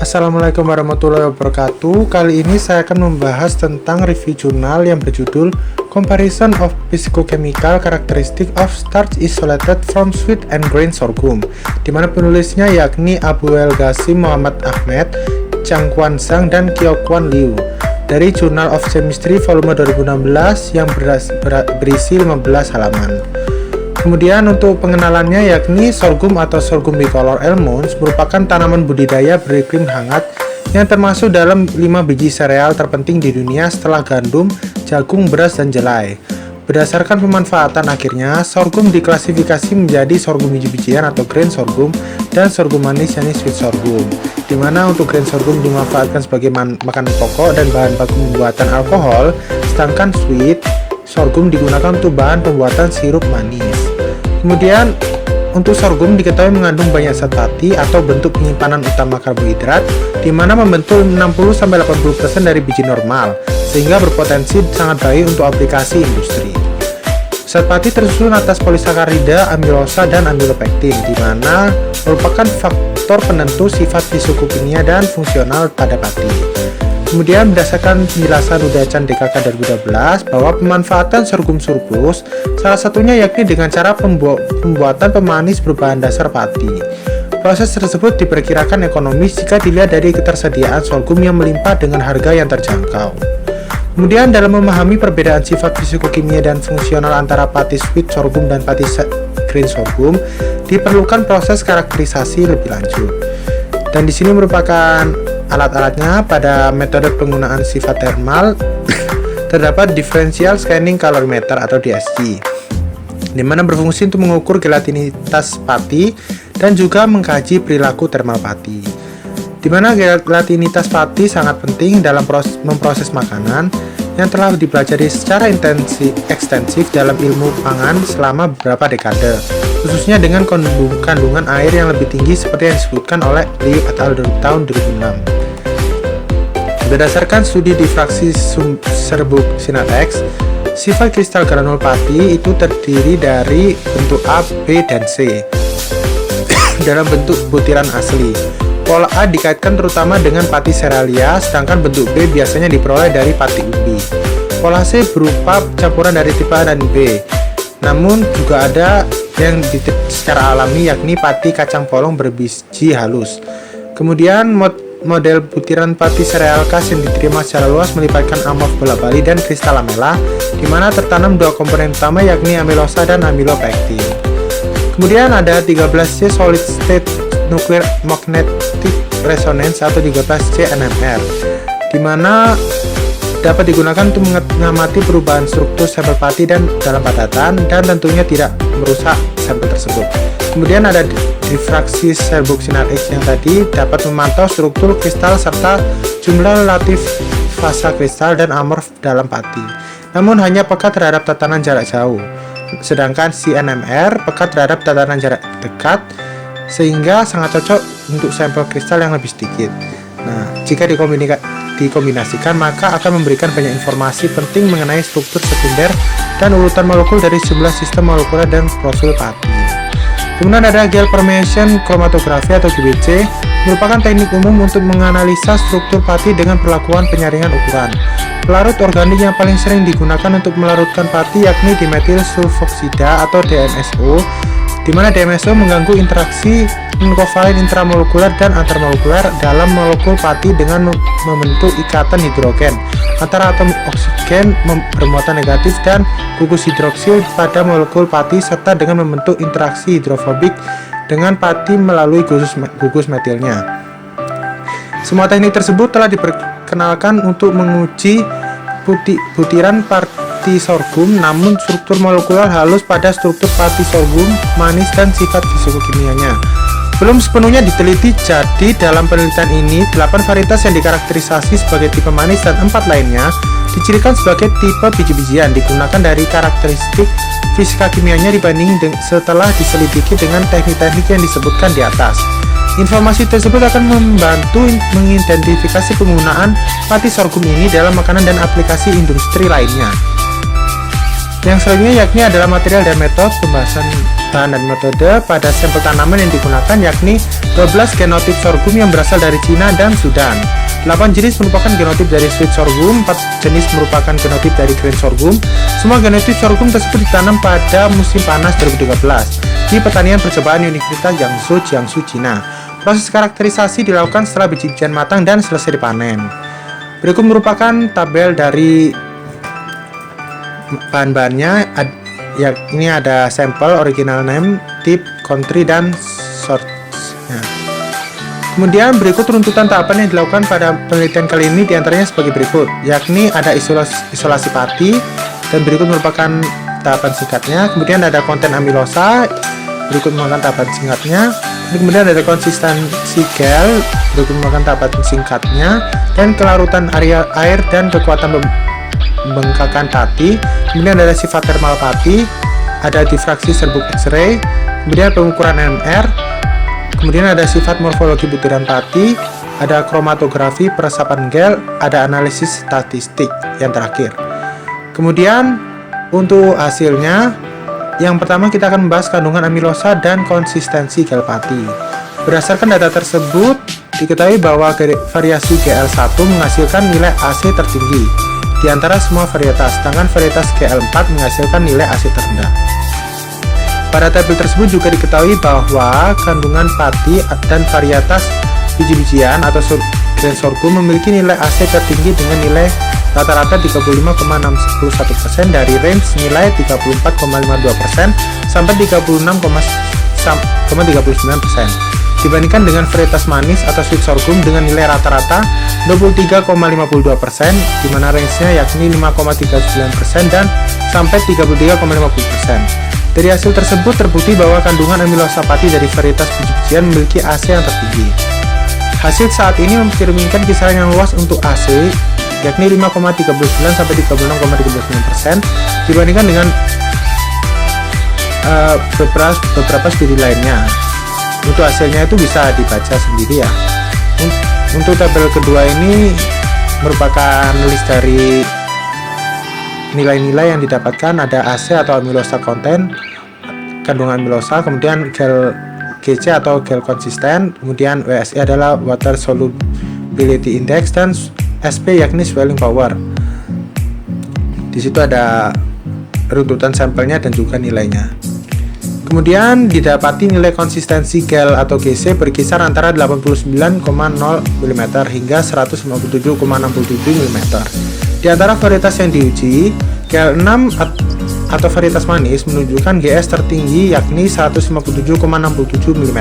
Assalamualaikum warahmatullahi wabarakatuh. Kali ini saya akan membahas tentang review jurnal yang berjudul Comparison of Physicochemical Characteristic of Starch Isolated from Sweet and Grain Sorghum, di mana penulisnya yakni Abu El Ghasim Muhammad Ahmed, Chang Quan Sang, dan Kyokwon Liu, dari Journal of Chemistry volume 2016 yang berisi 15 halaman. Kemudian untuk pengenalannya yakni sorghum atau sorghum bicolor almonds merupakan tanaman budidaya beriklim hangat yang termasuk dalam 5 biji sereal terpenting di dunia setelah gandum, jagung, beras, dan jelai. Berdasarkan pemanfaatan akhirnya, sorghum diklasifikasi menjadi sorghum biji-bijian atau grain sorghum dan sorghum manis yakni sweet sorghum, di mana untuk grain sorghum dimanfaatkan sebagai makanan pokok dan bahan baku pembuatan alkohol, sedangkan sweet sorghum digunakan untuk bahan pembuatan sirup manis. Kemudian untuk sorghum diketahui mengandung banyak zat pati atau bentuk penyimpanan utama karbohidrat, di mana membentuk 60-80% dari biji normal, sehingga berpotensi sangat baik untuk aplikasi industri. Zat pati tersusun atas polisakarida, amilosa, dan amilopektin, di mana merupakan faktor penentu sifat fisikokimia dan fungsional pada pati. Kemudian berdasarkan penjelasan Udachan DKK 2012 bahwa pemanfaatan sorghum surplus salah satunya yakni dengan cara pembuatan pemanis berbahan dasar pati. Proses tersebut diperkirakan ekonomis jika dilihat dari ketersediaan sorghum yang melimpah dengan harga yang terjangkau. Kemudian dalam memahami perbedaan sifat fisikokimia dan fungsional antara pati sweet sorghum dan pati grain sorghum, diperlukan proses karakterisasi lebih lanjut. Dan di sini merupakan alat-alatnya. Pada metode penggunaan sifat thermal terdapat differential scanning calorimeter atau DSC, di mana berfungsi untuk mengukur gelatinitas pati dan juga mengkaji perilaku thermal pati. Di mana gelatinitas pati sangat penting dalam memproses makanan yang telah dipelajari secara ekstensif dalam ilmu pangan selama beberapa dekade, khususnya dengan kandungan air yang lebih tinggi seperti yang disebutkan oleh Liu et al. Tahun 2006. Berdasarkan studi difraksi serbuk SYNATEX, sifat kristal granul pati itu terdiri dari bentuk A, B, dan C dalam bentuk butiran asli. Pola A dikaitkan terutama dengan pati seralia, sedangkan bentuk B biasanya diperoleh dari pati umbi. Pola C berupa campuran dari tipe A dan B, namun juga ada yang secara alami yakni pati kacang polong berbiji halus. Kemudian model butiran pati sereal khas yang diterima secara luas melibatkan amorf bola-bali dan kristal lamella, di mana tertanam dua komponen utama yakni amilosa dan amilopektin. Kemudian ada 13C solid state nuclear magnetic resonance atau 13C NMR, di mana dapat digunakan untuk mengamati perubahan struktur sampel pati dan dalam padatan, dan tentunya tidak merusak sampel tersebut. Kemudian ada difraksi serbuk SYNATEX yang tadi dapat memantau struktur kristal serta jumlah relatif fasa kristal dan amorf dalam pati, namun hanya peka terhadap tatanan jarak jauh. Sedangkan CNMR peka terhadap tatanan jarak dekat, sehingga sangat cocok untuk sampel kristal yang lebih sedikit. Nah, jika dikombinasikan maka akan memberikan banyak informasi penting mengenai struktur sekunder dan urutan molekul dari jumlah sistem molekuler dan profil pati. Kemudian ada gel permeation chromatografi atau GPC, merupakan teknik umum untuk menganalisa struktur pati dengan perlakuan penyaringan ukuran. Pelarut organik yang paling sering digunakan untuk melarutkan pati yakni dimetil sulfoksida atau DMSO, di mana DMSO mengganggu interaksi non-covalent intramolekuler dan antarmolekuler dalam molekul pati dengan membentuk ikatan hidrogen antara atom oksigen bermuatan negatif dan gugus hidroksil pada molekul pati, serta dengan membentuk interaksi hidrofobik dengan pati melalui gugus metilnya. Semua teknik tersebut telah diperkenalkan untuk menguji butiran pati sorghum, namun struktur molekuler halus pada struktur pati sorghum manis dan sifat fisikokimianya belum sepenuhnya diteliti. Jadi dalam penelitian ini 8 varietas yang dikarakterisasi sebagai tipe manis dan 4 lainnya dicirikan sebagai tipe biji-bijian digunakan dari karakteristik fisika kimianya dibanding setelah diselidiki dengan teknik-teknik yang disebutkan di atas. Informasi tersebut akan membantu mengidentifikasi penggunaan pati sorghum ini dalam makanan dan aplikasi industri lainnya. Yang selanjutnya yakni adalah material dan metode. Pembahasan bahan dan metode pada sampel tanaman yang digunakan yakni 12 genotip sorghum yang berasal dari Cina dan Sudan. 8 jenis merupakan genotip dari sweet sorghum, 4 jenis merupakan genotip dari grain sorghum. Semua genotip sorghum tersebut ditanam pada musim panas 2013 di pertanian percobaan Universitas Jiangsu, Cina. Proses karakterisasi dilakukan setelah biji-bijian matang dan selesai dipanen. Berikut merupakan tabel dari bahan-bahannya, ini ada sampel, original name, type, country, dan source. Kemudian berikut runtutan tahapan yang dilakukan pada penelitian kali ini diantaranya sebagai berikut, yakni ada isolasi pati, dan berikut merupakan tahapan singkatnya. Kemudian ada konten amilosa, berikut merupakan tahapan singkatnya. Kemudian ada konsistensi gel, berikut merupakan tahapan singkatnya, dan kelarutan area air dan kekuatan pembengkakan pati. Kemudian ada sifat thermal pati, ada difraksi serbuk X-ray, kemudian pengukuran NMR, kemudian ada sifat morfologi butiran pati, ada kromatografi peresapan gel, ada analisis statistik yang terakhir. Kemudian untuk hasilnya, yang pertama kita akan membahas kandungan amilosa dan konsistensi gel pati. Berdasarkan data tersebut, diketahui bahwa variasi GL1 menghasilkan nilai AC tertinggi di antara semua varietas, sedangkan varietas GL4 menghasilkan nilai AC terendah. Pada tabel tersebut juga diketahui bahwa kandungan pati dan varietas biji-bijian atau grain sorghum memiliki nilai AC tertinggi dengan nilai rata-rata 35,611% dari range nilai 34,52% sampai 36,39%. Dibandingkan dengan varietas manis atau sweet sorghum dengan nilai rata-rata 23,52%, di mana range-nya yakni 5,39% dan sampai 33,50%. Dari hasil tersebut terbukti bahwa kandungan amilosa pati dari varietas biji-bijian memiliki AC yang tertinggi. Hasil saat ini mencerminkan kisaran yang luas untuk AC, yakni 5,39 sampai 36,39%, dibandingkan dengan beberapa studi lainnya. Untuk hasilnya itu bisa dibaca sendiri ya. Untuk tabel kedua ini merupakan list dari nilai-nilai yang didapatkan, ada AC atau amilosa content, kandungan amilosa, kemudian gel GC atau gel konsisten, kemudian WSI adalah water solubility index, dan SP yakni swelling power. Di situ ada runtutan sampelnya dan juga nilainya. Kemudian didapati nilai konsistensi gel atau GC berkisar antara 89,0 mm hingga 157,67 mm. Di antara varietas yang diuji, GL6 atau varietas manis menunjukkan GS tertinggi yakni 157,67 mm.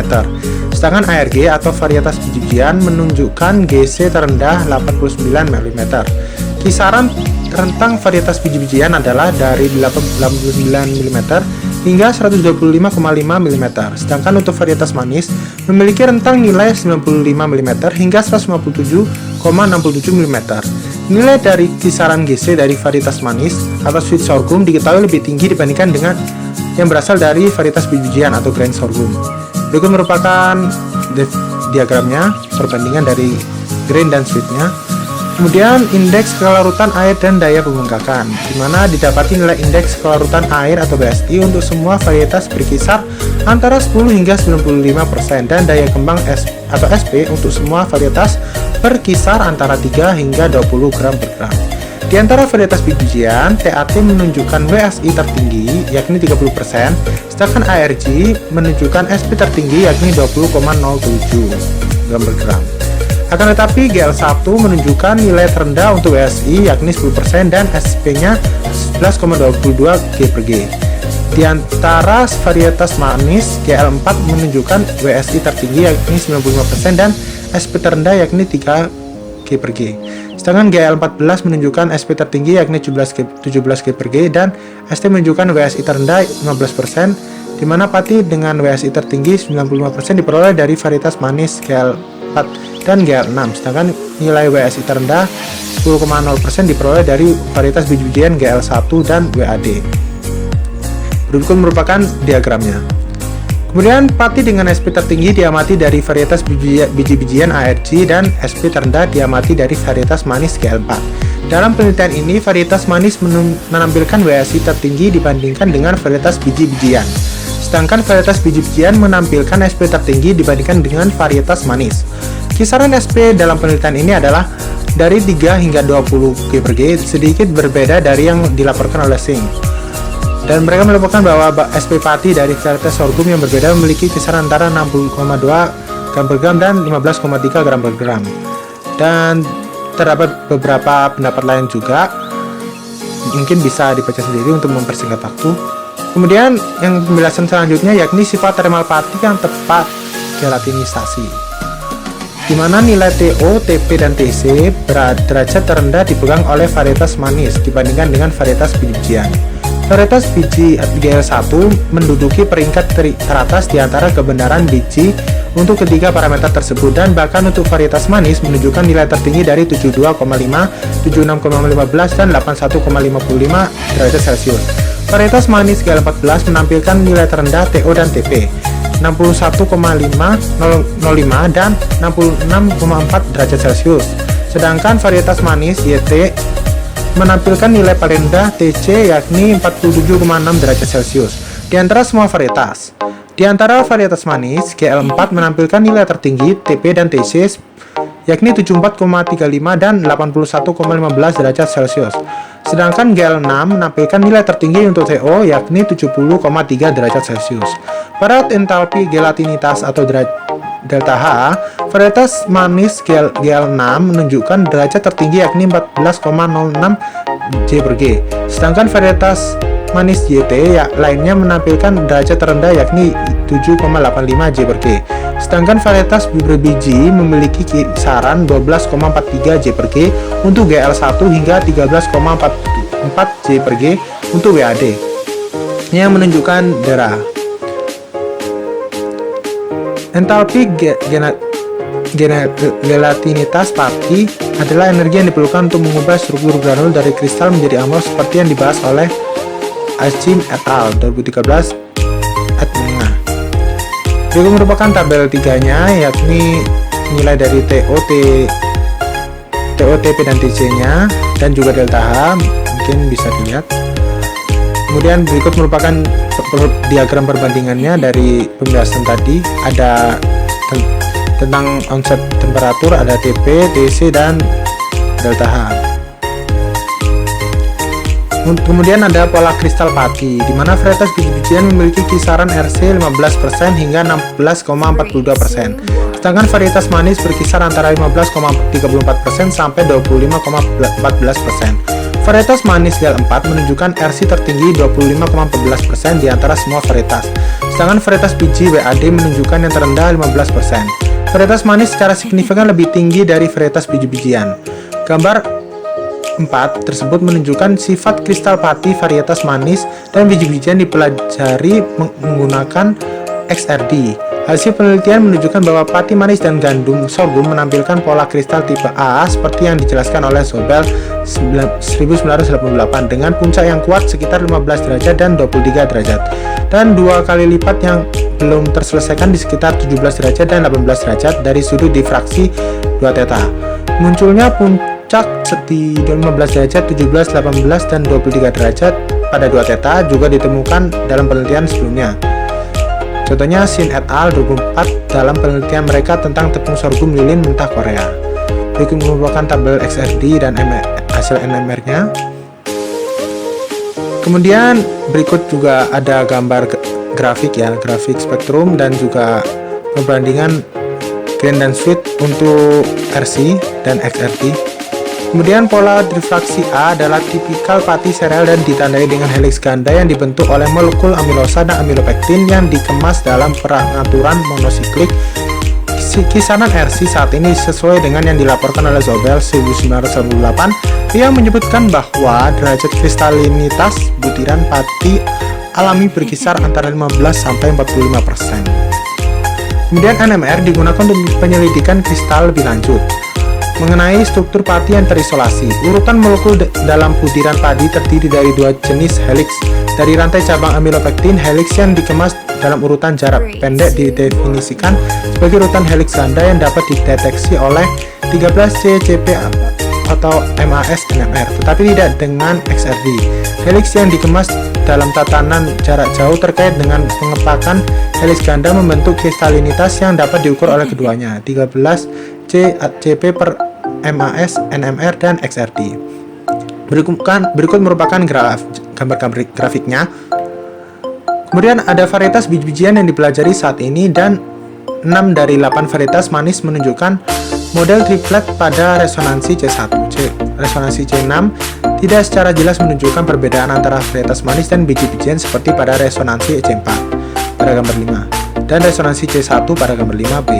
Sedangkan ARG atau varietas biji-bijian menunjukkan GC terendah 89 mm. Kisaran rentang varietas biji-bijian adalah dari 89 mm hingga 125,5 mm, sedangkan untuk varietas manis memiliki rentang nilai 95 mm hingga 157,67 mm. Nilai dari kisaran GC dari varietas manis atau sweet sorghum diketahui lebih tinggi dibandingkan dengan yang berasal dari varietas biji-bijian atau grain sorghum. Berikut merupakan diagramnya, perbandingan dari grain dan sweetnya. Kemudian indeks kelarutan air dan daya pembengkakan, di mana didapati nilai indeks kelarutan air atau BSI untuk semua varietas berkisar antara 10 hingga 95% dan daya kembang atau SP untuk semua varietas berkisar antara 3 hingga 20 gram per gram. Di antara varietas biji-bijian, TAT menunjukkan WSI tertinggi yakni 30%, sedangkan ARG menunjukkan SP tertinggi yakni 20,07 gram per gram. Akan tetapi GL1 menunjukkan nilai terendah untuk WSI yakni 10% dan SP-nya 11,22 G per G. Di antara varietas manis, GL4 menunjukkan WSI tertinggi yakni 95% dan SP terendah yakni 3 G per G. Sedangkan GL14 menunjukkan SP tertinggi yakni 17 G per G dan ST menunjukkan WSI terendah 15%, di mana pati dengan WSI tertinggi 95% diperoleh dari varietas manis GL4 dan GL6, sedangkan nilai WSI terendah 10,0% diperoleh dari varietas biji-bijian GL1 dan WAD. Berikut merupakan diagramnya. Kemudian pati dengan SP tertinggi diamati dari varietas biji-bijian ARG dan SP terendah diamati dari varietas manis GL4. Dalam penelitian ini, varietas manis menampilkan WASI tertinggi dibandingkan dengan varietas biji-bijian. Sedangkan varietas biji-bijian menampilkan SP tertinggi dibandingkan dengan varietas manis. Kisaran SP dalam penelitian ini adalah dari 3 hingga 20 G/G, sedikit berbeda dari yang dilaporkan oleh Singh. Dan mereka melaporkan bahwa SP pati dari varietas sorghum yang berbeda memiliki kisaran antara 60,2 gram per gram dan 15,3 gram per gram. Dan terdapat beberapa pendapat lain juga, mungkin bisa dibaca sendiri untuk mempersingkat waktu. Kemudian yang penjelasan selanjutnya yakni sifat thermal pati yang tepat gelatinisasi, di mana nilai TO, TP, dan TC derajat terendah dipegang oleh varietas manis dibandingkan dengan varietas biji-bijian. Varietas biji GL1 menduduki peringkat teratas di antara kebenaran biji untuk ketiga parameter tersebut, dan bahkan untuk varietas manis menunjukkan nilai tertinggi dari 72,5, 76,15, dan 81,55 derajat Celcius. Varietas manis GL14 menampilkan nilai terendah TO dan TP 61,505 dan 66,4 derajat Celcius. Sedangkan varietas manis YT menampilkan nilai paling rendah TC yakni 47,6 derajat Celcius di antara semua varietas. Di antara varietas manis, GL4 menampilkan nilai tertinggi TP dan TC yakni 74,35 dan 81,15 derajat Celcius. Sedangkan GL6 menampilkan nilai tertinggi untuk TO yakni 70,3 derajat Celcius. Pada entalpi gelatinitas atau delta H, varietas manis GL6 menunjukkan derajat tertinggi yakni 14,06 J/G. Sedangkan varietas manis YT lainnya menampilkan derajat terendah yakni 7,85 J/G. Sedangkan varietas berbiji memiliki kisaran 12,43 J/G untuk GL1 hingga 13,44 J/G untuk WAD, yang menunjukkan DERA. Entalpi gelatinitas pati adalah energi yang diperlukan untuk mengubah struktur granul dari kristal menjadi amor seperti yang dibahas oleh Achim et al. 2013 at menengah. Berikut merupakan tabel 3-nya, yakni nilai dari TO, TP, dan TC-nya, dan juga delta H, mungkin bisa dilihat. Kemudian berikut merupakan diagram perbandingannya dari penjelasan tadi. Ada tentang onset temperatur, ada TP, TC, dan delta H. Kemudian ada pola kristal pati, di mana varietas biji-bijian memiliki kisaran RC 15% hingga 16,42%. Sedangkan varietas manis berkisar antara 15,34% sampai 25,14%. Varietas manis GL4 menunjukkan RC tertinggi 25,14% di antara semua varietas. Sedangkan varietas biji WAD menunjukkan yang terendah 15%. Varietas manis secara signifikan lebih tinggi dari varietas biji-bijian. Gambar 4 tersebut menunjukkan sifat kristal pati varietas manis dan biji-bijian dipelajari menggunakan XRD. Hasil penelitian menunjukkan bahwa pati manis dan gandum sorghum menampilkan pola kristal tipe A seperti yang dijelaskan oleh Zobel 1988 dengan puncak yang kuat sekitar 15 derajat dan 23 derajat, dan 2 kali lipat yang belum terselesaikan di sekitar 17 derajat dan 18 derajat dari sudut difraksi 2 theta. Munculnya puncak di 15 derajat, 17, 18, dan 23 derajat pada 2 theta juga ditemukan dalam penelitian sebelumnya. Contohnya Shin et al. 2004 dalam penelitian mereka tentang tepung sorghum lilin mentah Korea. Berikut merupakan tabel XRD dan hasil NMR-nya. Kemudian berikut juga ada gambar grafik grafik spektrum dan juga perbandingan green dan sweet untuk RC dan XRD. Kemudian pola difraksi A adalah tipikal pati sereal dan ditandai dengan heliks ganda yang dibentuk oleh molekul amilosa dan amilopektin yang dikemas dalam pengaturan monosiklik. Kisaran RC saat ini sesuai dengan yang dilaporkan oleh Zobel 1998 yang menyebutkan bahwa derajat kristalinitas butiran pati alami berkisar antara 15 sampai 45%. Kemudian NMR digunakan untuk penyelidikan kristal lebih lanjut mengenai struktur pati yang terisolasi. Urutan molekul dalam butiran padi terdiri dari 2 jenis heliks. Dari rantai cabang amilopektin, heliks yang dikemas dalam urutan jarak pendek didefinisikan sebagai urutan heliks ganda yang dapat dideteksi oleh 13C CP atau MAS NMR, tetapi tidak dengan XRD. Heliks yang dikemas dalam tatanan jarak jauh terkait dengan pengepakan heliks ganda membentuk kristalinitas yang dapat diukur oleh keduanya, 13 CP per MAS, NMR, dan XRD. Berikut merupakan gambar grafiknya. Kemudian ada varietas biji-bijian yang dipelajari saat ini, dan 6 dari 8 varietas manis menunjukkan model triplet pada resonansi C1. Resonansi C6 tidak secara jelas menunjukkan perbedaan antara varietas manis dan biji-bijian seperti pada resonansi C4 pada gambar 5 dan resonansi C1 pada gambar 5B.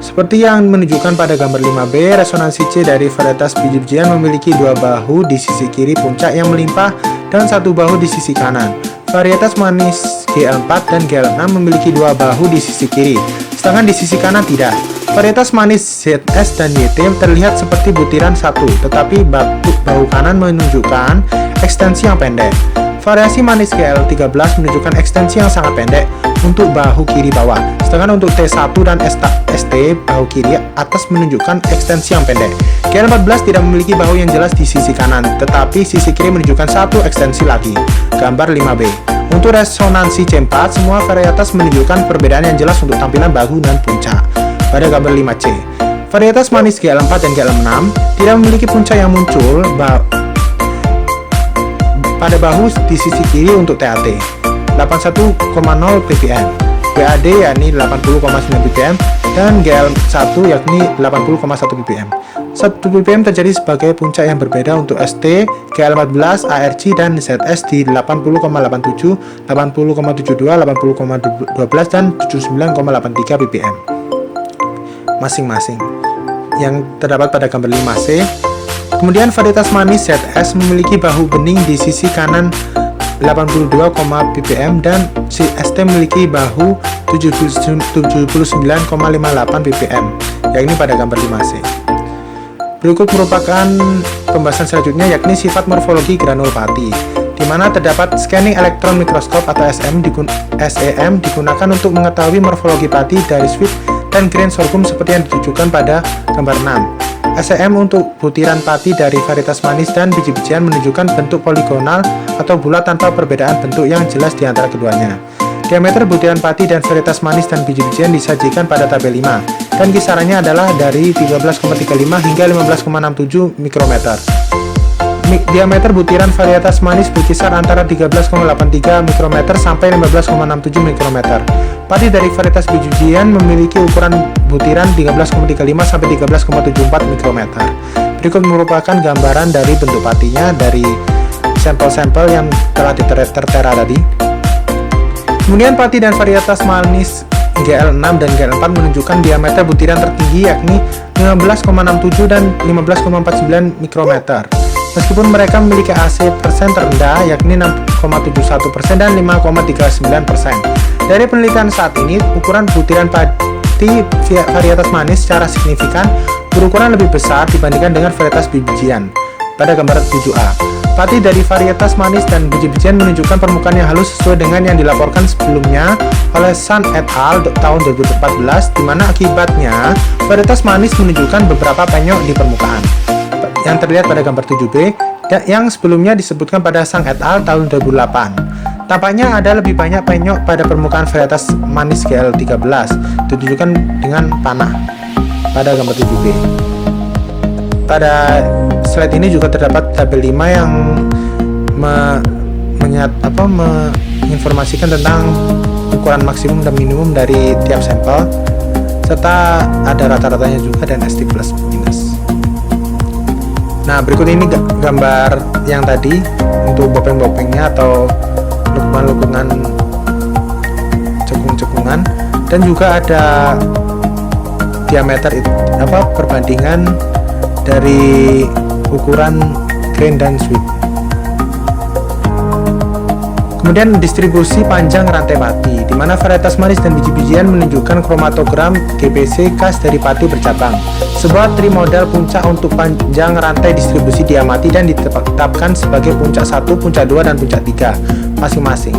Seperti yang menunjukkan pada gambar 5B, resonansi C dari varietas biji-bijian memiliki 2 bahu di sisi kiri puncak yang melimpah dan 1 bahu di sisi kanan. Varietas manis GL4 dan GL6 memiliki 2 bahu di sisi kiri, sedangkan di sisi kanan tidak. Varietas manis ZS dan YT terlihat seperti butiran satu, tetapi bahu kanan menunjukkan ekstensi yang pendek. Variasi manis GL13 menunjukkan ekstensi yang sangat pendek untuk bahu kiri bawah, sedangkan untuk T1 dan ST bahu kiri atas menunjukkan ekstensi yang pendek. GL14 tidak memiliki bahu yang jelas di sisi kanan, tetapi sisi kiri menunjukkan satu ekstensi lagi. Gambar 5B. Untuk resonansi C4, semua varietas menunjukkan perbedaan yang jelas untuk tampilan bahu dan puncak. Pada gambar 5C, varietas manis GL4 dan GL6 tidak memiliki puncak yang muncul pada bahu di sisi kiri untuk TAT 81,0 ppm, BAD yakni 80,9 ppm, dan GL1 yakni 80,1 ppm. 1 ppm terjadi sebagai puncak yang berbeda untuk ST, GL14, ARG, dan ZS di 80,87, 80,72, 80,12, dan 79,83 ppm masing-masing yang terdapat pada gambar 5C. Kemudian varietas manis ZS memiliki bahu bening di sisi kanan 82, ppm dan ST memiliki bahu 79,58 ppm, yakni pada gambar 5C. Berikut merupakan pembahasan selanjutnya, yakni sifat morfologi granul pati, di mana terdapat scanning elektron mikroskop atau SEM digunakan untuk mengetahui morfologi pati dari sweet dan grain sorghum seperti yang ditunjukkan pada gambar 6. SEM untuk butiran pati dari varietas manis dan biji-bijian menunjukkan bentuk poligonal atau bulat tanpa perbedaan bentuk yang jelas di antara keduanya. Diameter butiran pati dan varietas manis dan biji-bijian disajikan pada tabel 5, dan kisarannya adalah dari 13,35 hingga 15,67 mikrometer. Diameter butiran varietas manis berkisar antara 13,83 mikrometer sampai 15,67 mikrometer. Pati dari varietas biji-bijian memiliki ukuran butiran 13,35 sampai 13,74 mikrometer. Berikut merupakan gambaran dari bentuk patinya dari sampel-sampel yang telah tertera tadi. Kemudian pati dan varietas manis GL6 dan GL4 menunjukkan diameter butiran tertinggi yakni 15,67 dan 15,49 mikrometer. Meskipun mereka memiliki AC persen terendah yakni 6,71% dan 5,39%. Dari penelitian saat ini, ukuran butiran pati varietas manis secara signifikan berukuran lebih besar dibandingkan dengan varietas biji-bijian. Pada gambar 7A, pati dari varietas manis dan biji-bijian menunjukkan permukaan yang halus sesuai dengan yang dilaporkan sebelumnya oleh Sun et al. Tahun 2014, di mana akibatnya varietas manis menunjukkan beberapa penyok di permukaan yang terlihat pada gambar 7B yang sebelumnya disebutkan pada Sun et al. Tahun 2008. Tampaknya ada lebih banyak penyok pada permukaan varietas manis GL13 ditunjukkan dengan panah pada gambar 7B. Pada slide ini juga terdapat tabel 5 yang menginformasikan tentang ukuran maksimum dan minimum dari tiap sampel, serta ada rata-ratanya juga dan ST plus minus. Nah, berikut ini gambar yang tadi untuk bopeng-bopengnya atau lekukan-lekukan cekungan, dan juga ada diameter perbandingan dari ukuran grain dan sweet. Kemudian distribusi panjang rantai pati, di mana varietas manis dan biji-bijian menunjukkan kromatogram GPC khas dari pati bercabang. Sebuah trimodal puncak untuk panjang rantai distribusi diamati dan ditetapkan sebagai puncak 1, puncak 2, dan puncak 3 masing-masing.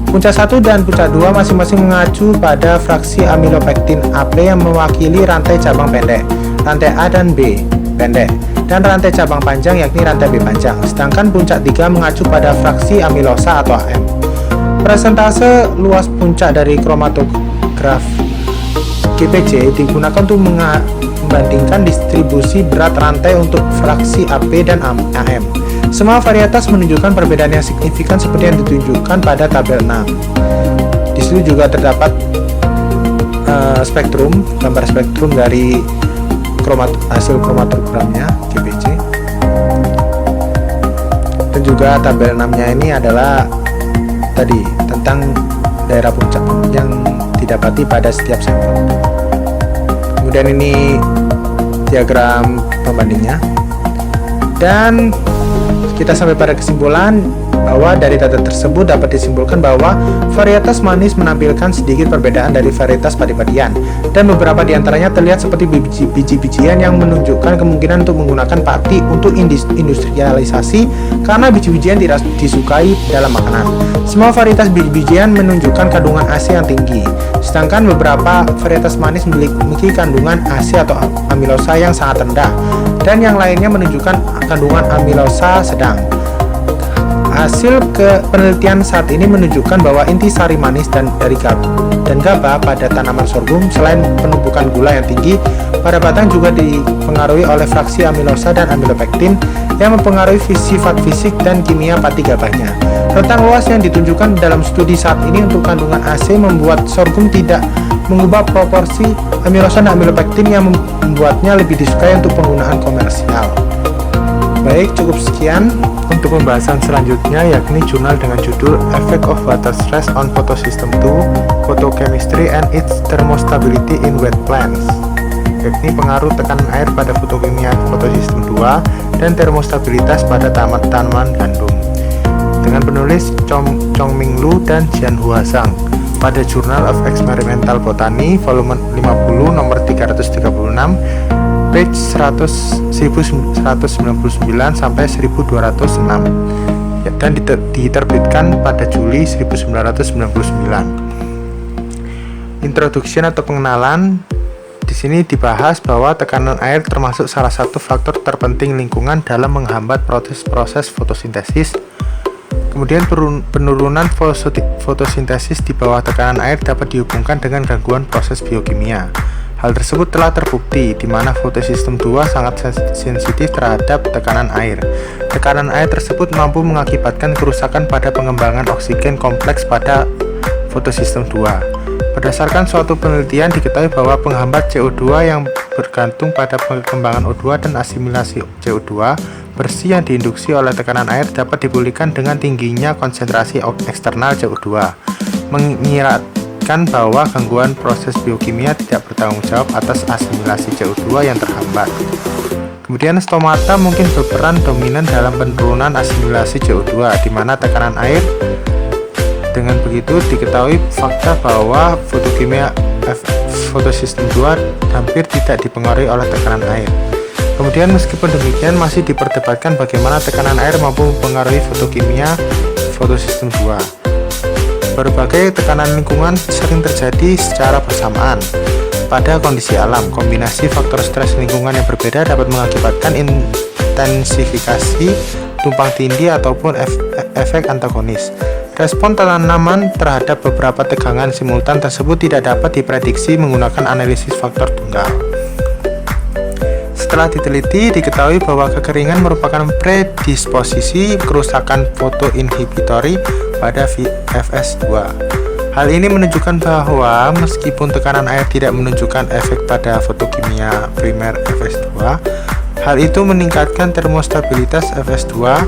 Puncak 1 dan puncak 2 masing-masing mengacu pada fraksi amilopektin AP yang mewakili rantai cabang pendek, rantai A dan B pendek. dan rantai cabang panjang yakni rantai B panjang, sedangkan puncak 3 mengacu pada fraksi amilosa atau AM. Persentase luas puncak dari kromatograf GPC digunakan untuk membandingkan distribusi berat rantai untuk fraksi AP dan AM. Semua varietas menunjukkan perbedaan yang signifikan seperti yang ditunjukkan pada tabel 6. Di situ juga terdapat gambar spektrum dari hasil kromatogramnya GPC. Dan juga tabel 6-nya ini adalah tadi tentang daerah puncak yang didapati pada setiap sampel. Kemudian ini diagram pembandingnya, dan kita sampai pada kesimpulan bahwa dari data tersebut dapat disimpulkan bahwa varietas manis menampilkan sedikit perbedaan dari varietas padi-padian, dan beberapa diantaranya terlihat seperti biji-bijian yang menunjukkan kemungkinan untuk menggunakan padi untuk industrialisasi karena biji-bijian tidak disukai dalam makanan. Semua varietas biji-bijian menunjukkan kandungan AC yang tinggi, sedangkan beberapa varietas manis memiliki kandungan AC atau amilosa yang sangat rendah, dan yang lainnya menunjukkan kandungan amilosa sedang. Hasil penelitian saat ini menunjukkan bahwa intisari manis dan GABA pada tanaman sorghum selain penumpukan gula yang tinggi pada batang juga dipengaruhi oleh fraksi amilosa dan amilopektin yang mempengaruhi sifat fisik dan kimia pati gabahnya. Rentang luas yang ditunjukkan dalam studi saat ini untuk kandungan AC membuat sorghum tidak mengubah proporsi amilosa dan amilopektin yang membuatnya lebih disukai untuk penggunaan komersial. Baik, cukup sekian untuk pembahasan selanjutnya, yakni jurnal dengan judul Effect of Water Stress on Photosystem 2, Photochemistry and its Thermostability in Wet Plants, yakni pengaruh tekanan air pada fotokimia fotosistem 2 dan termostabilitas pada tanaman gandum, dengan penulis Chongming Lu dan Jianhua Zhang pada Journal of Experimental Botany volume 50 nomor 336 page 1199 sampai 1206 dan diterbitkan pada Juli 1999. Introduction atau pengenalan. Di sini dibahas bahwa tekanan air termasuk salah satu faktor terpenting lingkungan dalam menghambat proses fotosintesis. Kemudian penurunan fotosintesis di bawah tekanan air dapat dihubungkan dengan gangguan proses biokimia. Hal tersebut telah terbukti di mana fotosistem 2 sangat sensitif terhadap tekanan air. Tekanan air tersebut mampu mengakibatkan kerusakan pada pengembangan oksigen kompleks pada fotosistem 2. Berdasarkan suatu penelitian diketahui bahwa penghambat CO2 yang bergantung pada perkembangan O2 dan asimilasi CO2 bersih yang diinduksi oleh tekanan air dapat dipulihkan dengan tingginya konsentrasi eksternal CO2, menyiratkan bahwa gangguan proses biokimia tidak bertanggung jawab atas asimilasi CO2 yang terhambat. Kemudian stomata mungkin berperan dominan dalam penurunan asimilasi CO2 di mana tekanan air. Dengan begitu diketahui fakta bahwa fotokimia fotosistem 2 hampir tidak dipengaruhi oleh tekanan air. Kemudian meskipun demikian masih diperdebatkan bagaimana tekanan air mampu mempengaruhi fotokimia fotosistem 2. Berbagai tekanan lingkungan sering terjadi secara bersamaan. Pada kondisi alam, kombinasi faktor stres lingkungan yang berbeda dapat mengakibatkan intensifikasi tumpang tindih ataupun efek antagonis. Respon tanaman terhadap beberapa tegangan simultan tersebut tidak dapat diprediksi menggunakan analisis faktor tunggal. Setelah diteliti, diketahui bahwa kekeringan merupakan predisposisi kerusakan fotoinhibitory pada FS2. Hal ini menunjukkan bahwa meskipun tekanan air tidak menunjukkan efek pada fotokimia primer FS2, hal itu meningkatkan termostabilitas FS2.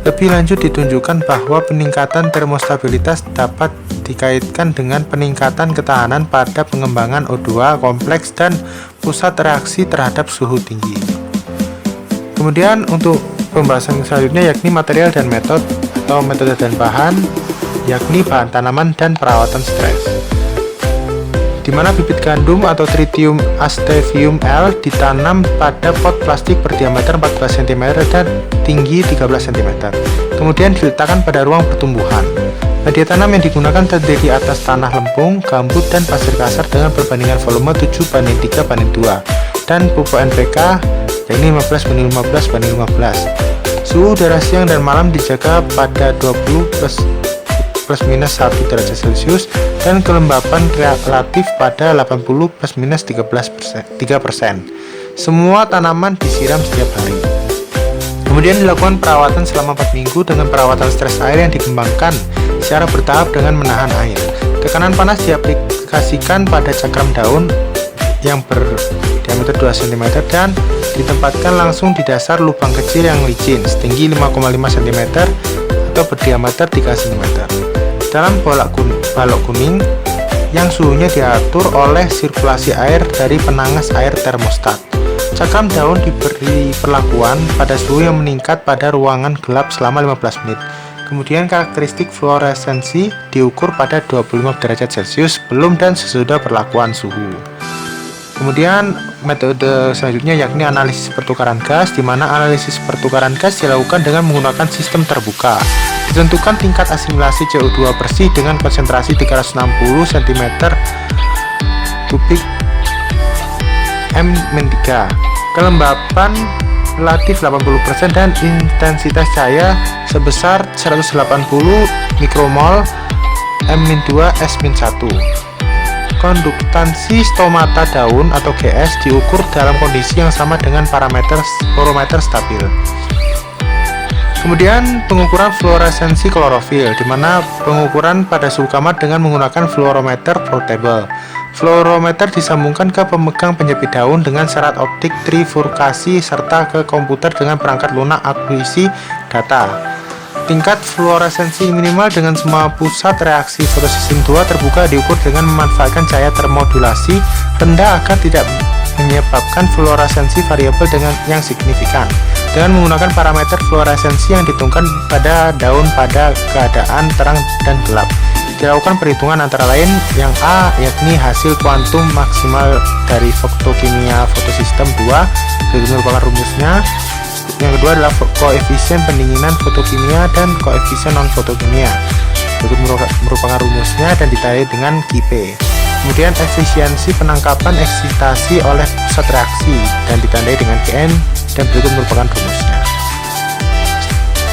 Lebih lanjut ditunjukkan bahwa peningkatan termostabilitas dapat dikaitkan dengan peningkatan ketahanan pada pengembangan O2 kompleks dan pusat reaksi terhadap suhu tinggi. Kemudian untuk pembahasan selanjutnya yakni material dan metode atau metode dan bahan, yakni bahan tanaman dan perawatan stres, di mana bibit gandum atau Tritium astevium L ditanam pada pot plastik berdiameter 14 cm dan tinggi 13 cm. Kemudian diletakkan pada ruang pertumbuhan. Media tanam yang digunakan terdiri atas tanah lempung, gambut, dan pasir kasar dengan perbandingan volume 7:3:2 dan pupuk NPK yakni 15 banding 15 banding 15. Suhu udara siang dan malam dijaga pada 20 plus minus 1 derajat Celcius dan kelembapan relatif pada 80 plus minus 3%. Semua tanaman disiram setiap hari. Kemudian dilakukan perawatan selama 4 minggu dengan perawatan stres air yang dikembangkan secara bertahap dengan menahan air. Tekanan panas diaplikasikan pada cakram daun yang berdiameter 2 cm dan ditempatkan langsung di dasar lubang kecil yang licin setinggi 5,5 cm atau berdiameter 3 cm dalam balok kuning yang suhunya diatur oleh sirkulasi air dari penangas air termostat. Cakram daun diberi perlakuan pada suhu yang meningkat pada ruangan gelap selama 15 menit. Kemudian karakteristik fluoresensi diukur pada 25 derajat Celcius sebelum dan sesudah perlakuan suhu. Kemudian metode selanjutnya yakni analisis pertukaran gas, di mana analisis pertukaran gas dilakukan dengan menggunakan sistem terbuka. Ditentukan tingkat asimilasi CO2 bersih dengan konsentrasi 360 cm3 M-3, kelembapan relatif 80% dan intensitas cahaya sebesar 180 mikromol M-2 S-1. Konduktansi stomata daun atau GS diukur dalam kondisi yang sama dengan parameter stabil. Kemudian pengukuran fluoresensi klorofil, di mana pengukuran pada suhu kamar dengan menggunakan fluorometer portable. Fluorometer disambungkan ke pemegang penjepit daun dengan syarat optik trifurkasi serta ke komputer dengan perangkat lunak akuisisi data. Tingkat fluoresensi minimal dengan semua pusat reaksi fotosistem 2 terbuka diukur dengan memanfaatkan cahaya termodulasi rendah agar tidak menyebabkan fluoresensi variabel yang signifikan. Dengan menggunakan parameter fluoresensi yang ditentukan pada daun pada keadaan terang dan gelap. Dilakukan perhitungan antara lain yang A yakni hasil kuantum maksimal dari fotokimia fotosistem 2, berikut merupakan rumusnya. Yang kedua adalah koefisien pendinginan fotokimia dan koefisien non fotokimia, berikut merupakan rumusnya dan ditandai dengan Kp. Kemudian efisiensi penangkapan eksitasi oleh pusat reaksi dan ditandai dengan Kn dan berikut merupakan rumusnya.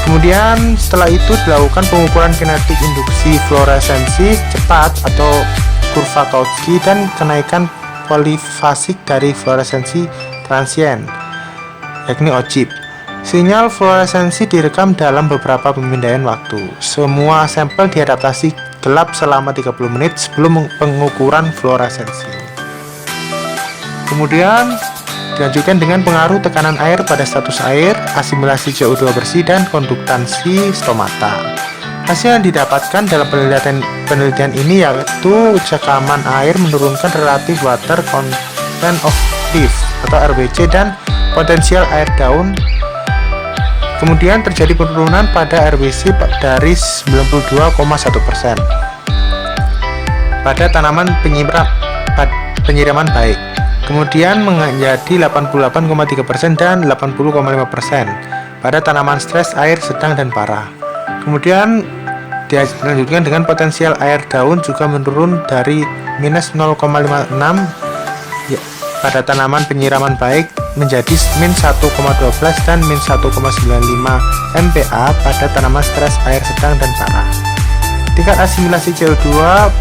Kemudian setelah itu dilakukan pengukuran kinetik induksi fluoresensi cepat atau kurva Kautsky dan kenaikan polifasik dari fluoresensi transien yakni OCIP. Sinyal fluoresensi direkam dalam beberapa pemindaian waktu. Semua sampel diadaptasi gelap selama 30 menit sebelum pengukuran fluoresensi. Kemudian dilanjutkan dengan pengaruh tekanan air pada status air, asimilasi CO2 bersih, dan konduktansi stomata. Hasil yang didapatkan dalam penelitian ini yaitu cakaman air menurunkan relative water content of leaf atau RWC dan potensial air daun. Kemudian terjadi penurunan pada RWC dari 92,1% pada tanaman penyiraman baik. Kemudian menjadi 88,3% dan 80,5% pada tanaman stres air sedang dan parah. Kemudian dilanjutkan dengan potensial air daun juga menurun dari minus 0,56 pada tanaman penyiraman baik menjadi min 1,12 dan min 1,95 MPa pada tanaman stres air sedang dan parah. Tingkat asimilasi CO2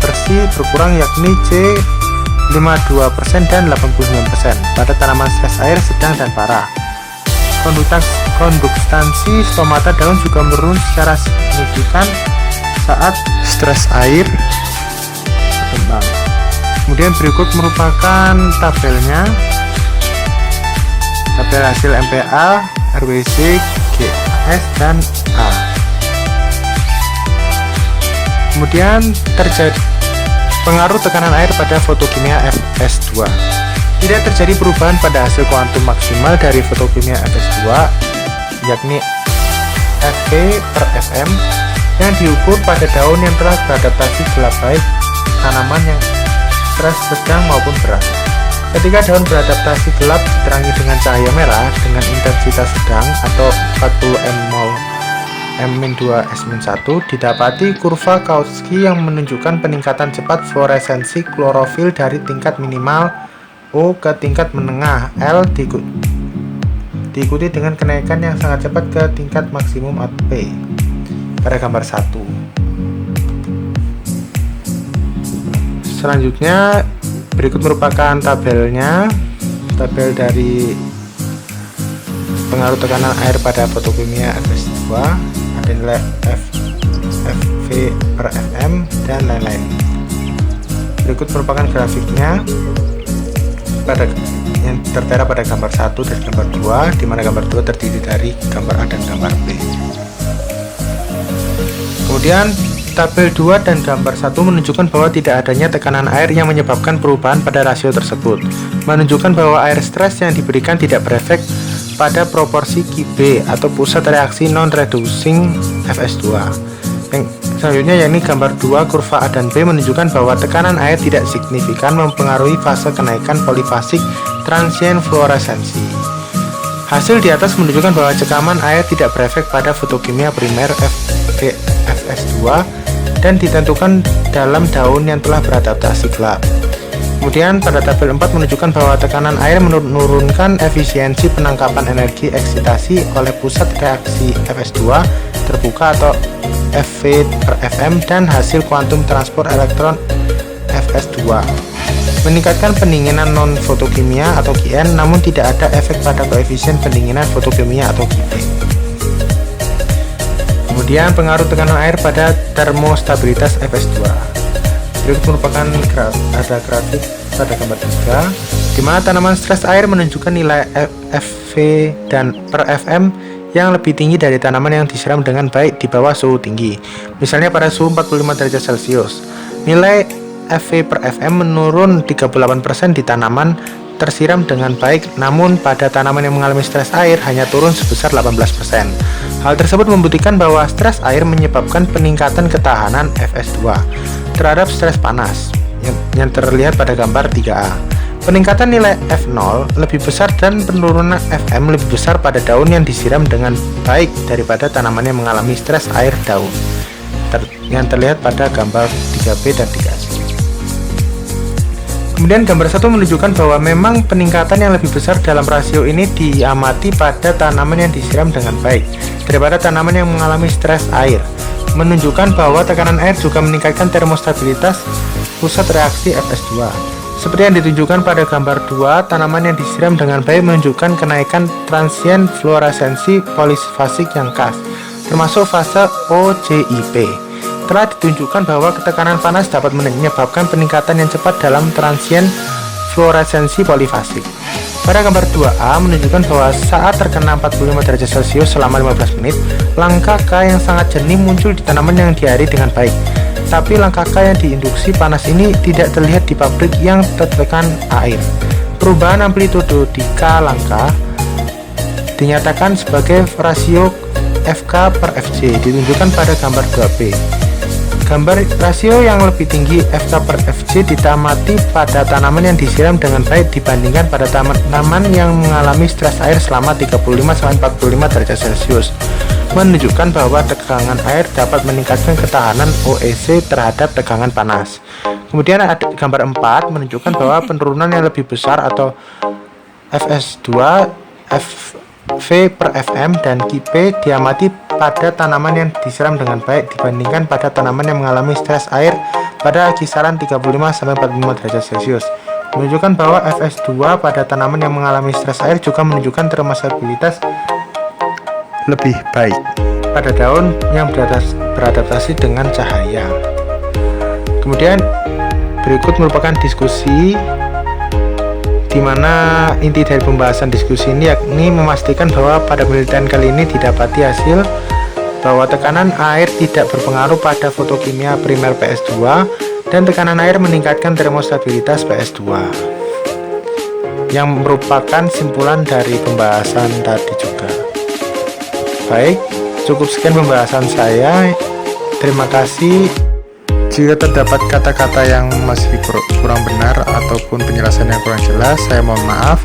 bersih berkurang yakni C52% dan 89% pada tanaman stres air sedang dan parah. Konduktansi stomata daun juga menurun secara signifikan saat stres air berkembang. Kemudian berikut merupakan tabelnya. Tabel hasil MPa, RWC, GS, dan A. Kemudian terjadi pengaruh tekanan air pada fotokimia Fs2. Tidak terjadi perubahan pada hasil kuantum maksimal dari fotokimia Fs2 yakni Fp per Fm yang diukur pada daun yang telah beradaptasi gelap baik tanaman yang stres sedang maupun berat. Ketika daun beradaptasi gelap diterangi dengan cahaya merah dengan intensitas sedang atau 40 mol M-2S-1, didapati kurva Kautsky yang menunjukkan peningkatan cepat fluoresensi klorofil dari tingkat minimal O ke tingkat menengah L diikuti dengan kenaikan yang sangat cepat ke tingkat maksimum ATP pada gambar 1. Selanjutnya berikut merupakan tabelnya, tabel dari pengaruh tekanan air pada fotokimia FS2, ada nilai FV per FM dan lain-lain. Berikut merupakan grafiknya pada yang tertera pada gambar 1 dan gambar 2, di mana gambar 2 terdiri dari gambar A dan gambar B. Kemudian tabel 2 dan gambar 1 menunjukkan bahwa tidak adanya tekanan air yang menyebabkan perubahan pada rasio tersebut, menunjukkan bahwa air stres yang diberikan tidak berefek pada proporsi QB atau pusat reaksi non-reducing FS2. Yang selanjutnya yakni gambar 2 kurva A dan B menunjukkan bahwa tekanan air tidak signifikan mempengaruhi fase kenaikan polifasik transient fluoresensi. Hasil di atas menunjukkan bahwa cekaman air tidak berefek pada fotokimia primer FS2 dan ditentukan dalam daun yang telah beradaptasi gelap. Kemudian pada tabel 4 menunjukkan bahwa tekanan air menurunkan efisiensi penangkapan energi eksitasi oleh pusat reaksi FS2 terbuka atau FV per FM dan hasil kuantum transport elektron FS2. Meningkatkan pendinginan non-fotokimia atau QN, namun tidak ada efek pada koefisien pendinginan fotokimia atau QP. Kemudian pengaruh tekanan air pada termostabilitas FS2. Berikut merupakan ada grafik pada gambar 3, di mana tanaman stres air menunjukkan nilai FV dan per FM yang lebih tinggi dari tanaman yang disiram dengan baik di bawah suhu tinggi. Misalnya pada suhu 45 derajat Celcius, nilai FV per FM menurun 38% di tanaman tersiram dengan baik, namun pada tanaman yang mengalami stres air hanya turun sebesar 18%. Hal tersebut membuktikan bahwa stres air menyebabkan peningkatan ketahanan FS2 terhadap stres panas yang terlihat pada gambar 3A. Peningkatan nilai F0 lebih besar dan penurunan FM lebih besar pada daun yang disiram dengan baik daripada tanaman yang mengalami stres air daun yang terlihat pada gambar 3B dan 3C. Kemudian gambar 1 menunjukkan bahwa memang peningkatan yang lebih besar dalam rasio ini diamati pada tanaman yang disiram dengan baik daripada tanaman yang mengalami stres air, menunjukkan bahwa tekanan air juga meningkatkan termostabilitas pusat reaksi FS2. Seperti yang ditunjukkan pada gambar 2, tanaman yang disiram dengan baik menunjukkan kenaikan transient fluoresensi polifasik yang khas, termasuk fase OJIP. Telah ditunjukkan bahwa ketekanan panas dapat menyebabkan peningkatan yang cepat dalam transient fluoresensi polifasik. Pada gambar 2A menunjukkan bahwa saat terkena 45 derajat Celcius selama 15 menit, langkah K yang sangat jernih muncul di tanaman yang diairi dengan baik. Tapi langkah K yang diinduksi panas ini tidak terlihat di pabrik yang tertekan air. Perubahan amplitudo di K langkah dinyatakan sebagai rasio FK per FC, ditunjukkan pada gambar 2B. Gambar rasio yang lebih tinggi FK per FC ditamati pada tanaman yang disiram dengan baik dibandingkan pada tanaman yang mengalami stres air selama 35-45 derajat Celcius, menunjukkan bahwa tegangan air dapat meningkatkan ketahanan OEC terhadap tegangan panas. Kemudian ada gambar 4 menunjukkan bahwa penurunan yang lebih besar atau FS2, FV per FM dan QP diamati pada tanaman yang disiram dengan baik dibandingkan pada tanaman yang mengalami stres air pada kisaran 35-45 derajat Celcius, menunjukkan bahwa FS2 pada tanaman yang mengalami stres air juga menunjukkan termostabilitas lebih baik pada daun yang beradaptasi dengan cahaya. Kemudian berikut merupakan diskusi di mana inti dari pembahasan diskusi ini yakni memastikan bahwa pada penelitian kali ini didapati hasil bahwa tekanan air tidak berpengaruh pada fotokimia primer PS2 dan tekanan air meningkatkan termostabilitas PS2, yang merupakan simpulan dari pembahasan tadi juga. Baik, cukup sekian pembahasan saya. Terima kasih. Jika terdapat kata-kata yang masih kurang benar ataupun penjelasan yang kurang jelas, saya mohon maaf.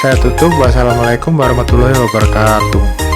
Saya tutup. Wassalamualaikum warahmatullahi wabarakatuh.